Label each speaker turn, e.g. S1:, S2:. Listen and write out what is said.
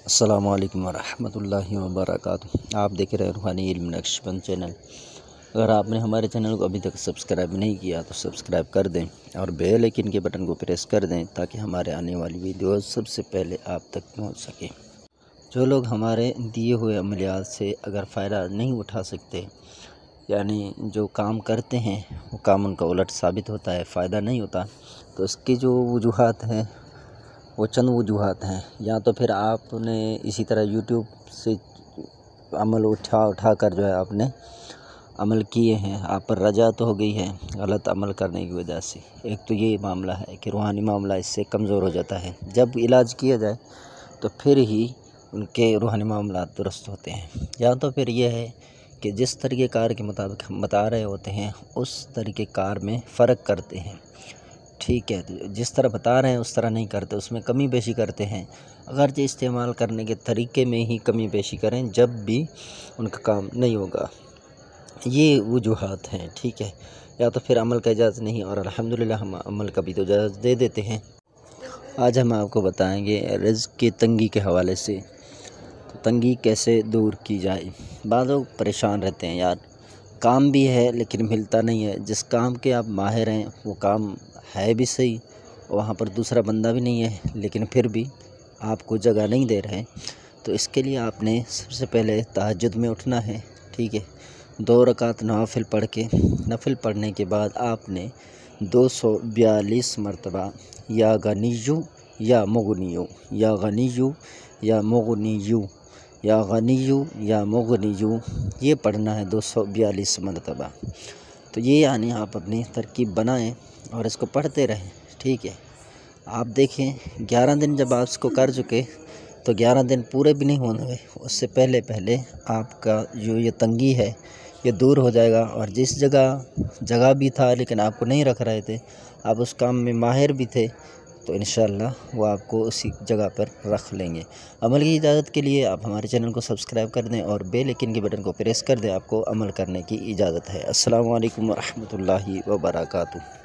S1: السلام علیکم ورحمۃ اللہ وبرکاتہ۔ آپ دیکھ رہے ہیں روحانی علم نقشبند چینل۔ اگر آپ نے ہمارے چینل کو ابھی تک سبسکرائب نہیں کیا تو سبسکرائب کر دیں اور بیل آئکن کے بٹن کو پریس کر دیں تاکہ ہمارے آنے والی ویڈیوز سب سے پہلے آپ تک پہنچ سکیں۔ جو لوگ ہمارے دیے ہوئے عملیات سے اگر فائدہ نہیں اٹھا سکتے، یعنی جو کام کرتے ہیں وہ کام ان کا الٹ ثابت ہوتا ہے، فائدہ نہیں ہوتا، تو اس کی جو وجوہات ہیں وہ چند وجوہات ہیں۔ یا تو پھر آپ نے اسی طرح یوٹیوب سے عمل اٹھا کر جو ہے آپ نے عمل کیے ہیں، آپ پر رجع تو ہو گئی ہے غلط عمل کرنے کی وجہ سے۔ ایک تو یہ معاملہ ہے کہ روحانی معاملہ اس سے کمزور ہو جاتا ہے، جب علاج کیا جائے تو پھر ہی ان کے روحانی معاملات درست ہوتے ہیں۔ یا تو پھر یہ ہے کہ جس طریقہ کار کے مطابق ہم بتا رہے ہوتے ہیں اس طریقہ کار میں فرق کرتے ہیں، ٹھیک ہے، جس طرح بتا رہے ہیں اس طرح نہیں کرتے، اس میں کمی بیشی کرتے ہیں۔ اگرچہ استعمال کرنے کے طریقے میں ہی کمی بیشی کریں جب بھی ان کا کام نہیں ہوگا، یہ وجوہات ہیں، ٹھیک ہے۔ یا تو پھر عمل کا اجازت نہیں، اور الحمدللہ ہم عمل کا بھی تو اجازت دے دیتے ہیں۔ آج ہم آپ کو بتائیں گے رزق کی تنگی کے حوالے سے، تو تنگی کیسے دور کی جائے۔ بعض لوگ پریشان رہتے ہیں، یار کام بھی ہے لیکن ملتا نہیں ہے، جس کام کے آپ ماہر ہیں وہ کام ہے بھی صحیح، وہاں پر دوسرا بندہ بھی نہیں ہے لیکن پھر بھی آپ کو جگہ نہیں دے رہے، تو اس کے لیے آپ نے سب سے پہلے تہجد میں اٹھنا ہے، ٹھیک ہے۔ 2 رکعت نوافل پڑھ کے، نفل پڑھنے کے بعد آپ نے 242 مرتبہ یا غنیو یا مغنیو، یا غنیو یا مغنیو، یا غنیو یا مغنیو، یہ پڑھنا ہے 242 مرتبہ۔ تو یہ یعنی آپ اپنی ترکیب بنائیں اور اس کو پڑھتے رہیں، ٹھیک ہے۔ آپ دیکھیں 11 دن جب آپ اس کو کر چکے تو 11 دن پورے بھی نہیں ہونے، اس سے پہلے آپ کا جو یہ تنگی ہے یہ دور ہو جائے گا، اور جس جگہ بھی تھا لیکن آپ کو نہیں رکھ رہے تھے، آپ اس کام میں ماہر بھی تھے، تو انشاءاللہ وہ آپ کو اسی جگہ پر رکھ لیں گے۔ عمل کی اجازت کے لیے آپ ہمارے چینل کو سبسکرائب کر دیں اور بیل آئکن کے بٹن کو پریس کر دیں، آپ کو عمل کرنے کی اجازت ہے۔ السلام علیکم ورحمۃ اللہ وبرکاتہ۔